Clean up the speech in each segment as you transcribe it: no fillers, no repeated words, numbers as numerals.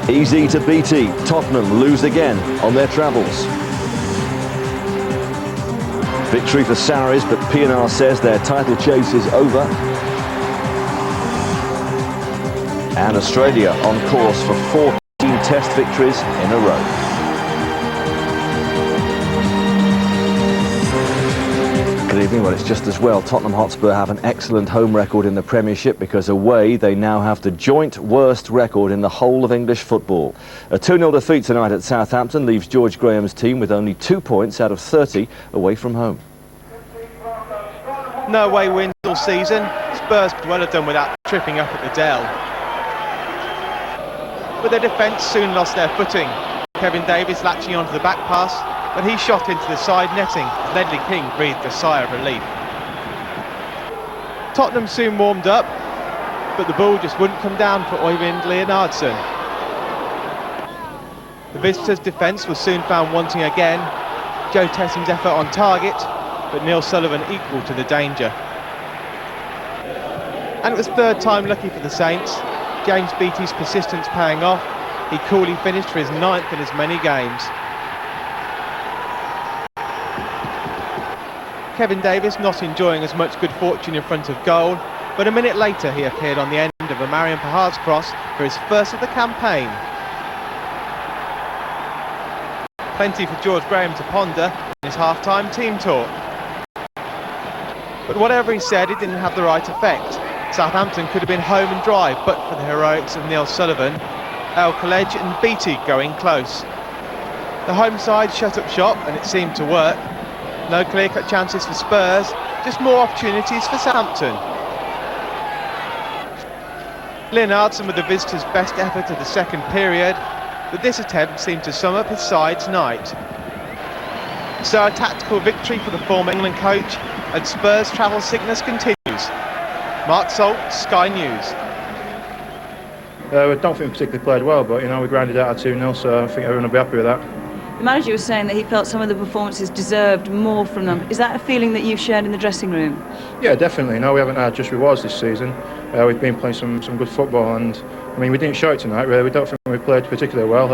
Easy to BT. Tottenham lose again on their travels. Victory for Sarries, but P&R says their title chase is over. And Australia on course for 14 Test victories in a row. Good evening. Well, it's just as well. Tottenham Hotspur have an excellent home record in the Premiership because away they now have the joint worst record in the whole of English football. A 2-0 defeat tonight at Southampton leaves George Graham's team with only 2 points out of 30 away from home. No away wins all season. Spurs could well have done without tripping up at the Dell. But their defence soon lost their footing. Kevin Davies latching onto the back pass, but he shot into the side netting. Ledley King breathed a sigh of relief. Tottenham soon warmed up, but the ball just wouldn't come down for Øyvind Leonardsen. The visitors' defence was soon found wanting again. Joe Tesson's effort on target, but Neil Sullivan equal to the danger. And it was third time lucky for the Saints. James Beattie's persistence paying off. He coolly finished for his 9th in as many games. Kevin Davies not enjoying as much good fortune in front of goal, but a minute later he appeared on the end of a Marion Pahard's cross for his first of the campaign. Plenty for George Graham to ponder in his half-time team talk. But whatever he said, it didn't have the right effect. Southampton could have been home and dry, but for the heroics of Neil Sullivan, El Khalej and Beattie going close. The home side shut up shop and it seemed to work. No clear-cut chances for Spurs, just more opportunities for Southampton. Leonardsen with the visitors' best effort of the second period, but this attempt seemed to sum up his side's night. So a tactical victory for the former England coach, and Spurs' travel sickness continues. Mark Salt, Sky News. I don't think we particularly played well, but you know, we grinded out a 2-0, so I think everyone will be happy with that. The manager was saying that he felt some of the performances deserved more from them. Is that a feeling that you've shared in the dressing room? Yeah, definitely. No, we haven't had just rewards this season. We've been playing some good football, and I mean, we didn't show it tonight, really. We don't think we played particularly well.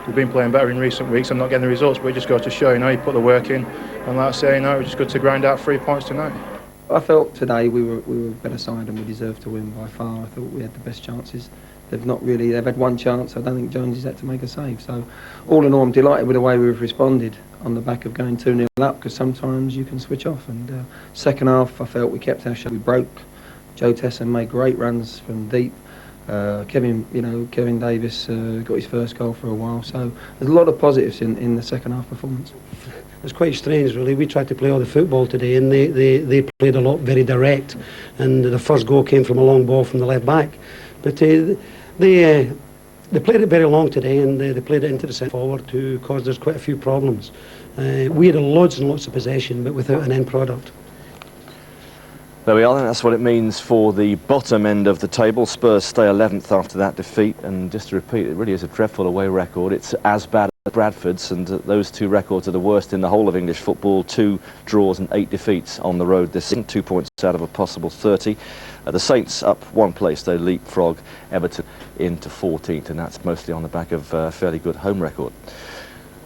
We've been playing better in recent weeks and not getting the results, but it just goes to show, you know, you put the work in, and like I say, you know, it was just good to grind out 3 points tonight. I felt today we were a better side and we deserved to win by far. I thought we had the best chances. They've had one chance. I don't think Jones has had to make a save. So all in all, I'm delighted with the way we've responded on the back of going 2-0 up, because sometimes you can switch off. And second half, I felt we kept our shot. We broke. Joe Tesson made great runs from deep. Kevin Davies got his first goal for a while. So there's a lot of positives in the second half performance. It's quite strange, really. We tried to play all the football today, and they played a lot very direct. And the first goal came from a long ball from the left back. But they played it very long today, and they played it into the centre forward, who caused us quite a few problems. We had loads and lots of possession, but without an end product. There we are, that's what it means for the bottom end of the table. Spurs stay 11th after that defeat, and just to repeat, it really is a dreadful away record. It's as bad as Bradford's, and those two records are the worst in the whole of English football. 2 draws and 8 defeats on the road this season, 2 points out of a possible 30. The Saints up 1 place, they leapfrog Everton into 14th, and that's mostly on the back of a fairly good home record.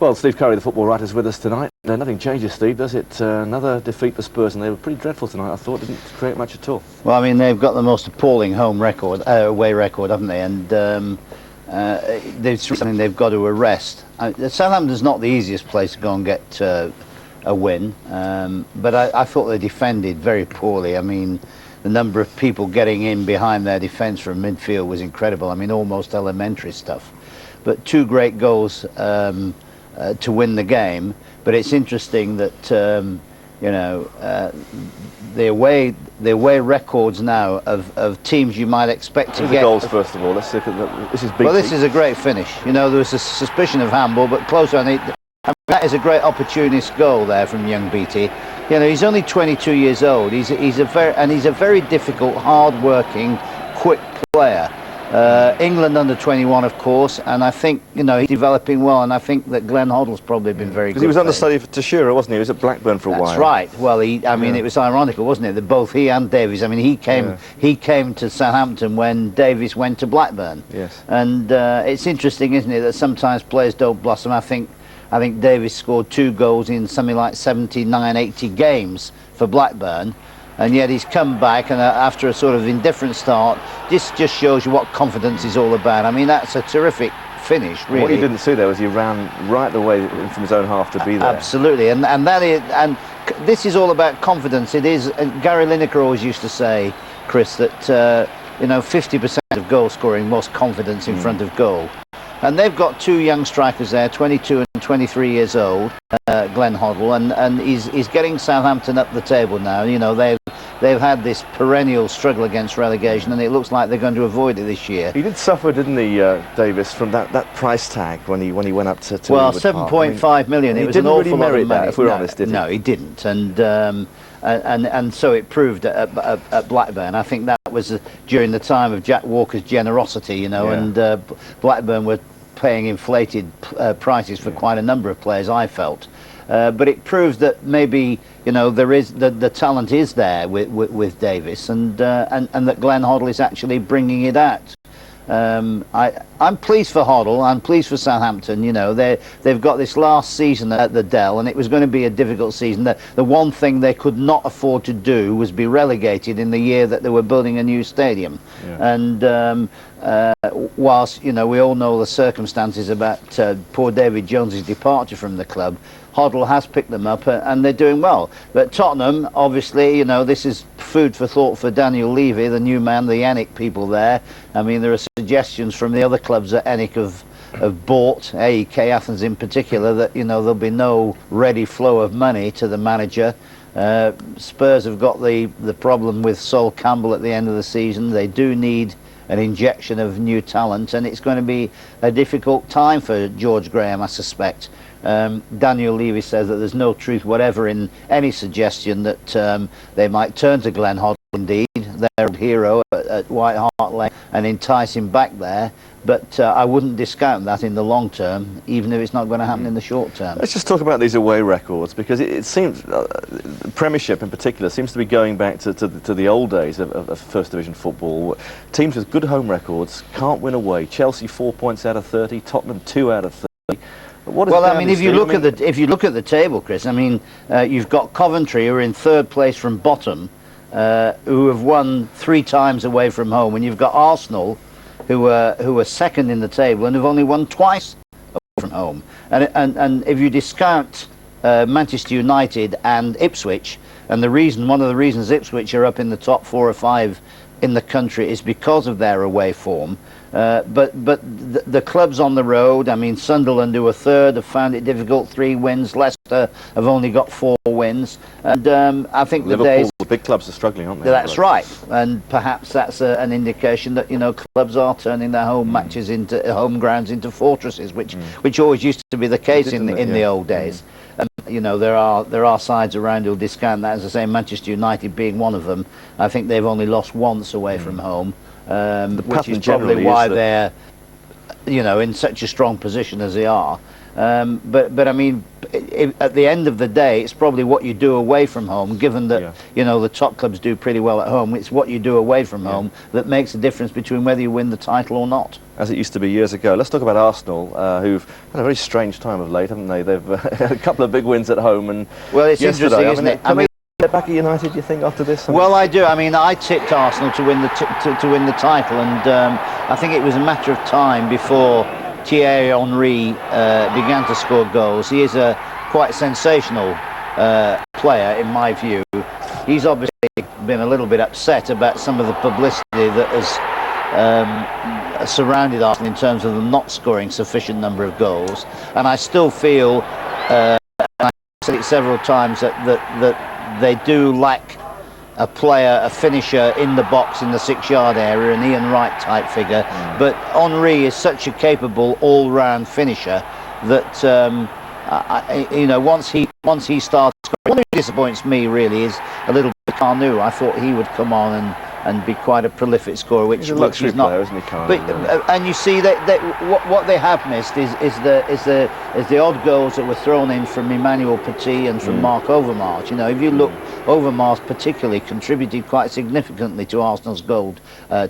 Well, Steve Curry, the football writer, is with us tonight. Nothing changes, Steve, does it? Another defeat for Spurs, and they were pretty dreadful tonight, I thought. Didn't create much at all. Well, I mean, they've got the most appalling away record, haven't they? And there's something they've got to arrest. Southampton's not the easiest place to go and get a win, but I thought they defended very poorly. I mean, the number of people getting in behind their defence from midfield was incredible. I mean, almost elementary stuff. But 2 great goals to win the game. But it's interesting that the away records now of teams you might expect to get. The goals first of all. Let's look at this is big. Well, this is a great finish. You know, there was a suspicion of handball, but closer on it. I mean, that is a great opportunist goal there from young Beattie. You know, he's only 22 years old. He's a very difficult, hard-working, quick player. England under 21, of course, and I think, you know, he's developing well, and I think that Glenn Hoddle's probably been very good. Because he was for him. understudy for Teixeira, wasn't he? He was at Blackburn for a while. That's right. Well, I mean, it was ironical, wasn't it, that both he and Davies, I mean, he came to Southampton when Davies went to Blackburn. Yes. And it's interesting, isn't it, that sometimes players don't blossom. I think Davies scored 2 goals in something like 79, 80 games for Blackburn. And yet he's come back, and after a sort of indifferent start, this just shows you what confidence is all about. I mean, that's a terrific finish, really. What you didn't see there was he ran right the way from his own half to be there. Absolutely, and that is, and this is all about confidence. It is. Gary Lineker always used to say, Chris, that you know, 50% of goal scoring was confidence in front of goal. And they've got 2 young strikers there, 22 and 23 years old, Glenn Hoddle, and he's getting Southampton up the table now. You know, they've had this perennial struggle against relegation, and it looks like they're going to avoid it this year. He did suffer, didn't he, Davis, from that price tag when he went up to well, Ewood Park. 7.5 million. It was an awful lot of money. If we're honest, did he? No, he didn't, and so it proved at Blackburn. I think that was during the time of Jack Walker's generosity, you know, and Blackburn were paying inflated prices for quite a number of players, I felt. But it proves that maybe, you know, there is the talent is there with Davis, and that Glenn Hoddle is actually bringing it out. I'm pleased for Hoddle. I'm pleased for Southampton. You know, they've got this last season at the Dell, and it was going to be a difficult season. The one thing they could not afford to do was be relegated in the year that they were building a new stadium. And whilst, you know, we all know the circumstances about poor David Jones's departure from the club, Hoddle has picked them up, and they're doing well. But Tottenham, obviously, you know, this is food for thought for Daniel Levy, the new man, the ENIC people there. I mean, there are suggestions from the other clubs that ENIC have bought, AEK Athens in particular, that, you know, there'll be no ready flow of money to the manager. Spurs have got the problem with Sol Campbell at the end of the season. They do need an injection of new talent, and it's going to be a difficult time for George Graham, I suspect. Daniel Levy says that there's no truth whatever in any suggestion that they might turn to Glenn Hoddle, indeed, their hero at White Hart Lane, and entice him back there. But I wouldn't discount that in the long term, even if it's not going to happen in the short term. Let's just talk about these away records, because it seems Premiership in particular seems to be going back to the old days of First Division football. Teams with good home records can't win away. Chelsea 4 points out of 30, Tottenham 2 out of 30. Well, I mean, if you look at the table, Chris, I mean, you've got Coventry, who are in 3rd place from bottom, who have won 3 times away from home, and you've got Arsenal, who are 2nd in the table and have only won twice away from home. And if you discount Manchester United and Ipswich, and one of the reasons Ipswich are up in the top 4 or 5 in the country is because of their away form. But the clubs on the road, I mean, Sunderland, who are 3rd, have found it difficult, 3 wins. Leicester have only got 4 wins. And I think Liverpool, the big clubs are struggling, aren't they? That's right. And perhaps that's an indication that, you know, clubs are turning their home matches into home grounds into fortresses, which always used to be the case in the old days. And, you know, there are sides around who'll discount that. As I say, Manchester United being one of them. I think they've only lost once away from home. Which is probably why they're, you know, in such a strong position as they are. But I mean, at the end of the day, it's probably what you do away from home, given that, you know, the top clubs do pretty well at home. It's what you do away from home that makes a difference between whether you win the title or not. As it used to be years ago. Let's talk about Arsenal, who've had a very strange time of late, haven't they? They've had a couple of big wins at home, and well, it's interesting, isn't it? I mean, back at United, do you think, after this? Well, I do. I mean, I tipped Arsenal to win the title, and I think it was a matter of time before Thierry Henry began to score goals. He is a quite sensational player, in my view. He's obviously been a little bit upset about some of the publicity that has surrounded Arsenal in terms of them not scoring sufficient number of goals. And I still feel, and I've said it several times, that they do lack a player, a finisher in the box in the 6-yard area, an Ian Wright type figure. But Henry is such a capable all-round finisher that you know, once he starts scoring, what disappoints me really is a little bit Carnu. I thought he would come on and be quite a prolific scorer, which He's a luxury he's not. player, isn't he, Carl? But, and you see that what they have missed is the odd goals that were thrown in from Emmanuel Petit and from Mark Overmars. You know, if you look, Overmars particularly contributed quite significantly to Arsenal's goal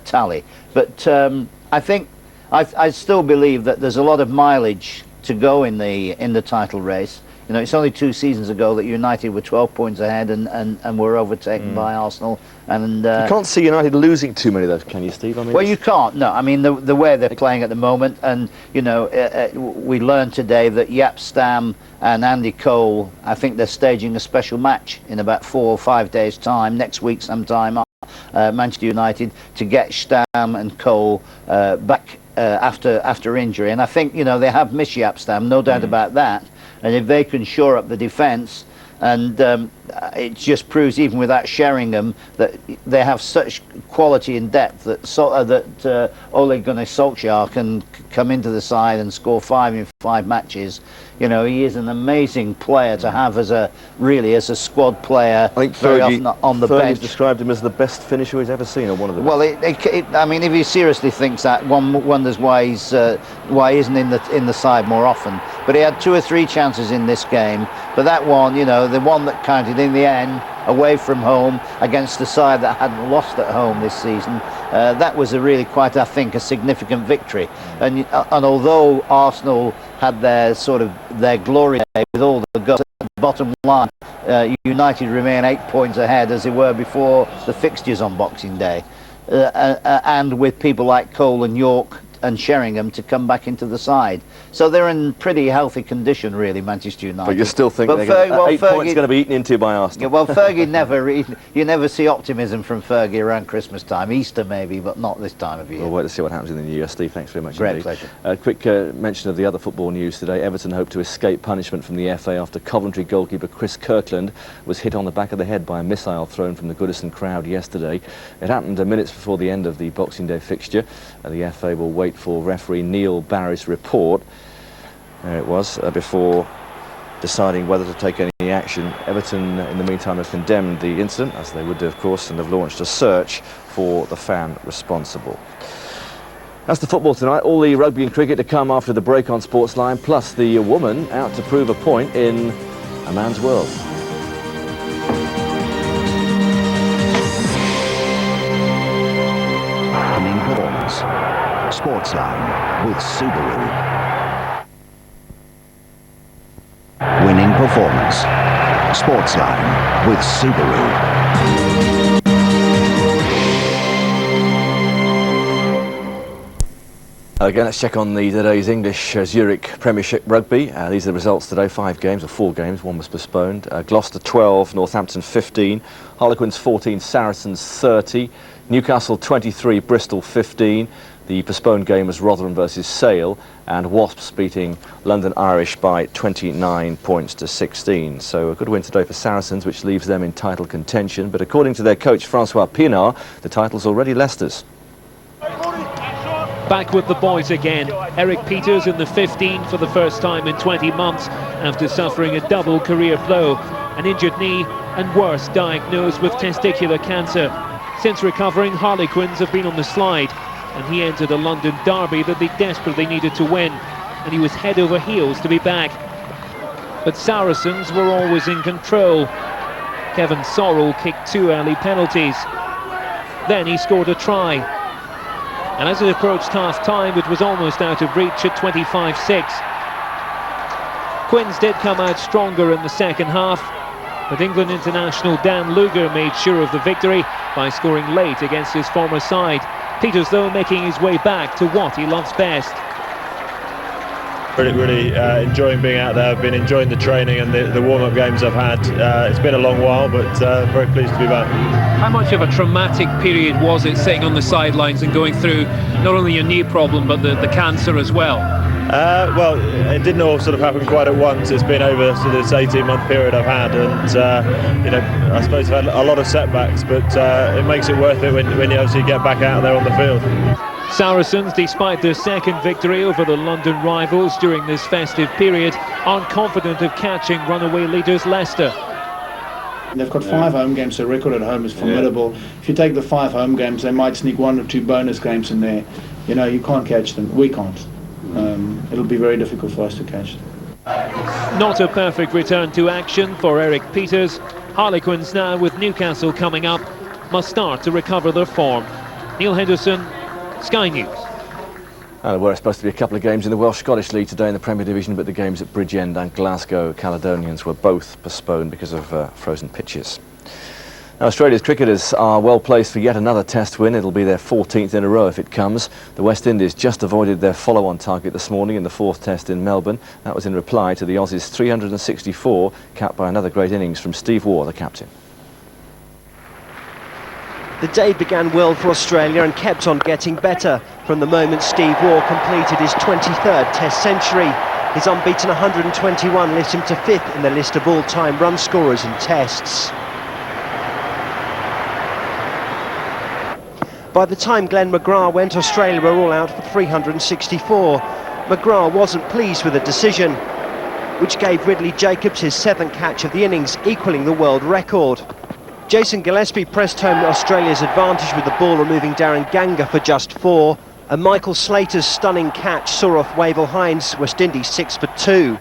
tally. But I think I still believe that there's a lot of mileage to go in the title race. You know, it's only 2 seasons ago that United were 12 points ahead and were overtaken by Arsenal. And you can't see United losing too many of those, can you, Steve? I mean, well, you can't. No, I mean the way they're playing at the moment, and you know, we learned today that Jaap Stam and Andy Cole, I think they're staging a special match in about 4 or 5 days' time, next week sometime, Manchester United, to get Stam and Cole back after injury. And I think, you know, they have missed Jaap Stam, no doubt about that. And if they can shore up the defence, and it just proves, even without Sheringham, that they have such quality and depth that Ole Gunnar Solskjaer can come into the side and score 5 in 5 matches. You know, he is an amazing player to have as a squad player. I think very often on the bench. Described him as the best finisher he's ever seen, or one of the best. Well, I mean, if he seriously thinks that, one wonders why he isn't in the side more often. But he had 2 or 3 chances in this game. But that one, you know, the one that counted in the end, away from home against the side that hadn't lost at home this season, that was quite, I think, a significant victory. And although Arsenal had their glory day with all the goals, at the bottom line, United remain 8 points ahead as they were before the fixtures on Boxing Day, and with people like Cole and York and Sheringham to come back into the side. So they're in pretty healthy condition, really, Manchester United. But you still think 8 points going to be eaten into by Arsenal? Yeah, well, Fergie you never see optimism from Fergie around Christmas time. Easter maybe, but not this time of year. We'll wait to see what happens in the new year. Steve, thanks very much. Great indeed. pleasure. A quick mention of the other football news today. Everton hope to escape punishment from the FA after Coventry goalkeeper Chris Kirkland was hit on the back of the head by a missile thrown from the Goodison crowd yesterday. It happened minutes before the end of the Boxing Day fixture. The FA will wait for referee Neil Barry's report. There it was, before deciding whether to take any action. Everton, in the meantime, have condemned the incident, as they would do, of course, and have launched a search for the fan responsible. That's the football tonight. All the rugby and cricket to come after the break on Sportsline, plus the woman out to prove a point in a man's world. Winning performance. Sportsline with Subaru. Winning performance. Sportsline with Subaru. Again, let's check on today's English Zurich Premiership Rugby. These are the results today. 5 games, or 4 games, one was postponed. Gloucester 12, Northampton 15, Harlequins 14, Saracens 30, Newcastle 23, Bristol 15. The postponed game was Rotherham versus Sale, and Wasps beating London Irish by 29 points to 16. So a good win today for Saracens, which leaves them in title contention. But according to their coach, Francois Pienaar, the title's already Leicester's. Back with the boys again. Eric Peters in the 15 for the first time in 20 months after suffering a double career blow, an injured knee and worse, diagnosed with testicular cancer. Since recovering, Harlequins have been on the slide, and he entered a London derby that they desperately needed to win, and he was head over heels to be back. But Saracens were always in control. Kevin Sorrell kicked 2 early penalties. Then he scored a try. And as it approached half-time, it was almost out of reach at 25-6. Quins did come out stronger in the second half, but England international Dan Luger made sure of the victory by scoring late against his former side. Peters, though, making his way back to what he loves best. Really enjoying being out there. I've been enjoying the training and the warm-up games I've had. It's been a long while, but very pleased to be back. How much of a traumatic period was it sitting on the sidelines and going through not only your knee problem but the cancer as well? Well, it didn't all sort of happen quite at once. It's been over sort of this 18-month period I've had, and you know, I suppose I've had a lot of setbacks, but it makes it worth it when you obviously get back out there on the field. Saracens, despite their second victory over the London rivals during this festive period, aren't confident of catching runaway leaders Leicester. They've got 5 home games, so record at home is formidable. If you take the 5 home games, they might sneak 1 or 2 bonus games in there. You know, you can't catch them. We can't. It'll be very difficult for us to catch them. Not a perfect return to action for Eric Peters. Harlequins now, with Newcastle coming up, must start to recover their form. Neil Henderson, Sky News. There were supposed to be a couple of games in the Welsh-Scottish League today in the Premier Division, but the games at Bridgend and Glasgow Caledonians were both postponed because of frozen pitches. Now, Australia's cricketers are well placed for yet another Test win. It'll be their 14th in a row if it comes. The West Indies just avoided their follow-on target this morning in the 4th Test in Melbourne. That was in reply to the Aussies' 364, capped by another great innings from Steve Waugh, the captain. The day began well for Australia and kept on getting better from the moment Steve Waugh completed his 23rd Test century. His unbeaten 121 lifts him to 5th in the list of all-time run scorers in Tests. By the time Glenn McGrath went, Australia were all out for 364. McGrath wasn't pleased with the decision, which gave Ridley Jacobs his 7th catch of the innings, equalling the world record. Jason Gillespie pressed home Australia's advantage with the ball, removing Darren Ganga for just 4, and Michael Slater's stunning catch saw off Wavell Hines, West Indies 6 for 2.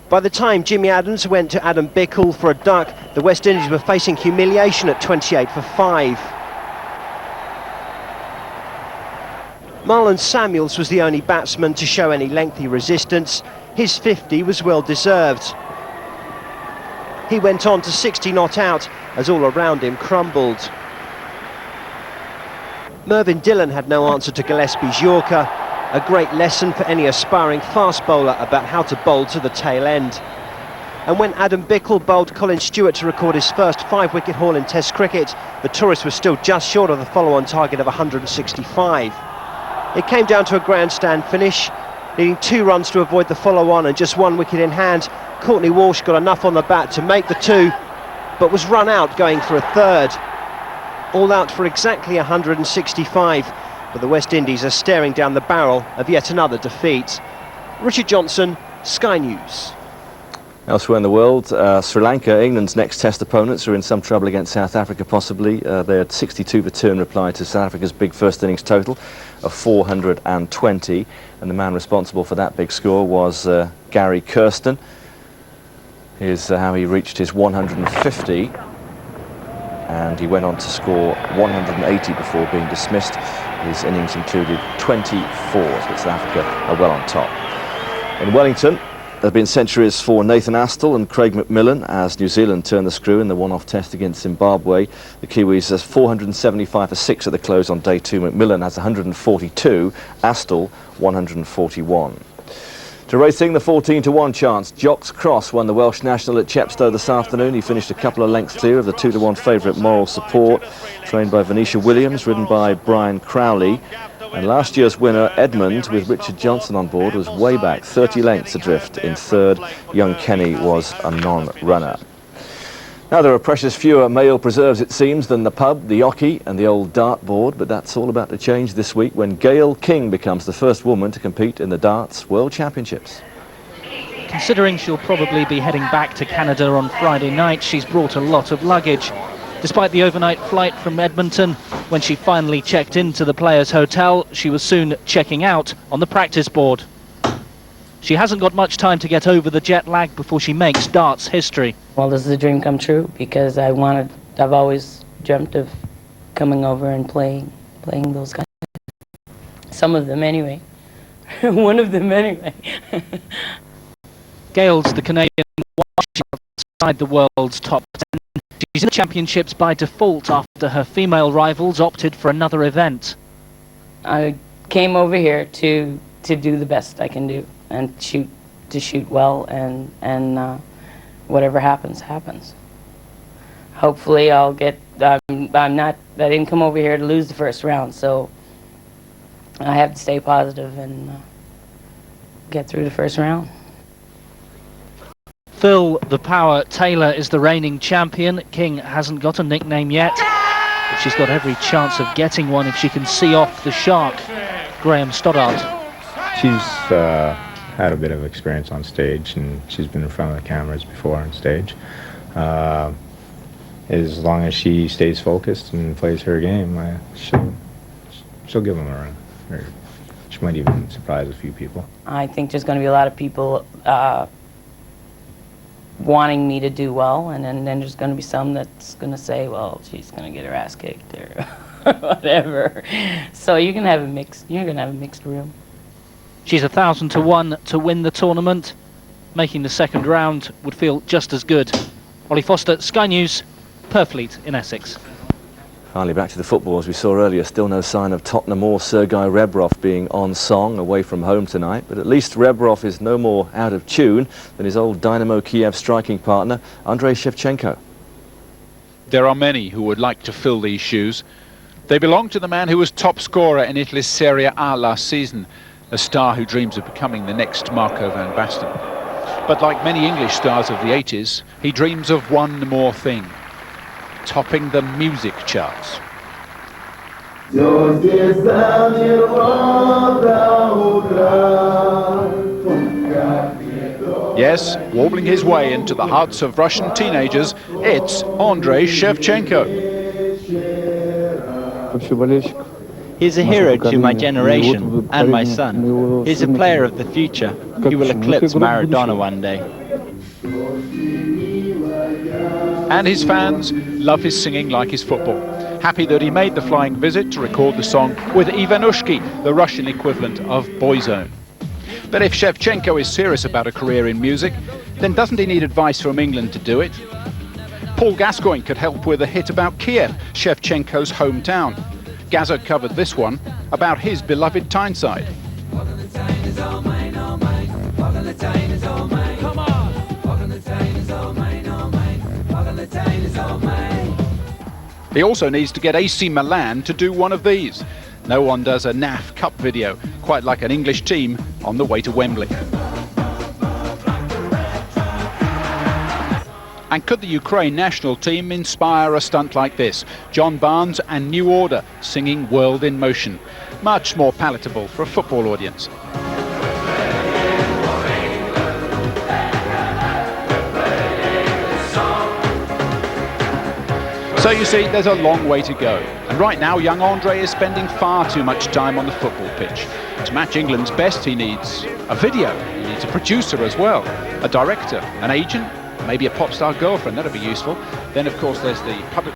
By the time Jimmy Adams went to Adam Bickle for a duck, the West Indies were facing humiliation at 28 for 5. Marlon Samuels was the only batsman to show any lengthy resistance. His 50 was well deserved. He went on to 60 not out as all around him crumbled. Mervyn Dillon had no answer to Gillespie's Yorker, a great lesson for any aspiring fast bowler about how to bowl to the tail end. And when Adam Bickle bowled Colin Stewart to record his first 5-wicket haul in Test cricket, the tourists were still just short of the follow-on target of 165. It came down to a grandstand finish, needing 2 runs to avoid the follow-on and just 1 wicket in hand. Courtney Walsh got enough on the bat to make the 2, but was run out going for a 3rd. All out for exactly 165, but the West Indies are staring down the barrel of yet another defeat. Richard Johnson, Sky News. Elsewhere in the world, Sri Lanka, England's next Test opponents, are in some trouble against South Africa possibly. They had 62 for 2 in reply to South Africa's big first innings total of 420, and the man responsible for that big score was Gary Kirsten. Here's how he reached his 150, and he went on to score 180 before being dismissed. His innings included 24, so South Africa are well on top. In Wellington, there have been centuries for Nathan Astle and Craig McMillan as New Zealand turned the screw in the one-off Test against Zimbabwe. The Kiwis has 475 for 6 at the close on day 2. McMillan has 142, Astle 141. To racing, the 14-1 chance. Jocks Cross won the Welsh National at Chepstow this afternoon. He finished a couple of lengths clear of the 2-1 favourite Moral Support, trained by Venetia Williams, ridden by Brian Crowley. And last year's winner, Edmund, with Richard Johnson on board, was way back, 30 lengths adrift in 3rd. Young Kenny was a non-runner. Now, there are precious fewer male preserves, it seems, than the pub, the hockey and the old dartboard, but that's all about to change this week when Gail King becomes the first woman to compete in the Darts World Championships. Considering she'll probably be heading back to Canada on Friday night, she's brought a lot of luggage. Despite the overnight flight from Edmonton, when she finally checked into the Players' Hotel, she was soon checking out on the practice board. She hasn't got much time to get over the jet lag before she makes darts history. Well, this is a dream come true because I've always dreamt of coming over and playing those guys. Some of them anyway. One of them anyway. Gail's the Canadian outside the world's top 10. She's in the championships by default after her female rivals opted for another event. I came over here to do the best I can do and shoot well, and whatever happens, happens. Hopefully I'll get, I didn't come over here to lose the first round, so I have to stay positive and get through the first round. Phil the Power Taylor is the reigning champion. King hasn't got a nickname yet, but she's got every chance of getting one if she can see off the shark, Graham Stoddart. She's had a bit of experience on stage, and she's been in front of the cameras before on stage. as long as she stays focused and plays her game, she'll give them a run. Or she might even surprise a few people. I think there's going to be a lot of people wanting me to do well, and then there's going to be some that's going to say, well, she's going to get her ass kicked or whatever. So you're going to have a mixed room. She's 1,000 to 1 to win the tournament. Making the second round would feel just as good. Ollie Foster, Sky News, Purfleet in Essex. Finally back to the football, as we saw earlier, still no sign of Tottenham or Sergei Rebrov being on song away from home tonight, but at least Rebrov is no more out of tune than his old Dynamo Kiev striking partner, Andrei Shevchenko. There are many who would like to fill these shoes. They belong to the man who was top scorer in Italy's Serie A last season, a star who dreams of becoming the next Marco van Basten. But like many English stars of the 80s, he dreams of one more thing: topping the music charts. Yes, warbling his way into the hearts of Russian teenagers, it's Andrei Shevchenko. He's a hero to my generation and my son. He's a player of the future. He will eclipse Maradona one day. And his fans love his singing like his football. Happy that he made the flying visit to record the song with Ivanushki, the Russian equivalent of Boyzone. But if Shevchenko is serious about a career in music, then doesn't he need advice from England to do it? Paul Gascoigne could help with a hit about Kiev, Shevchenko's hometown. Gazza covered this one about his beloved Tyneside. He also needs to get AC Milan to do one of these. No one does a NAF Cup video quite like an English team on the way to Wembley. And could the Ukraine national team inspire a stunt like this? John Barnes and New Order singing World in Motion. Much more palatable for a football audience. So you see, there's a long way to go. And right now, young Andrei is spending far too much time on the football pitch. To match England's best, he needs a video. He needs a producer as well, a director, an agent, maybe a pop star girlfriend. That'd be useful. Then, of course, there's the public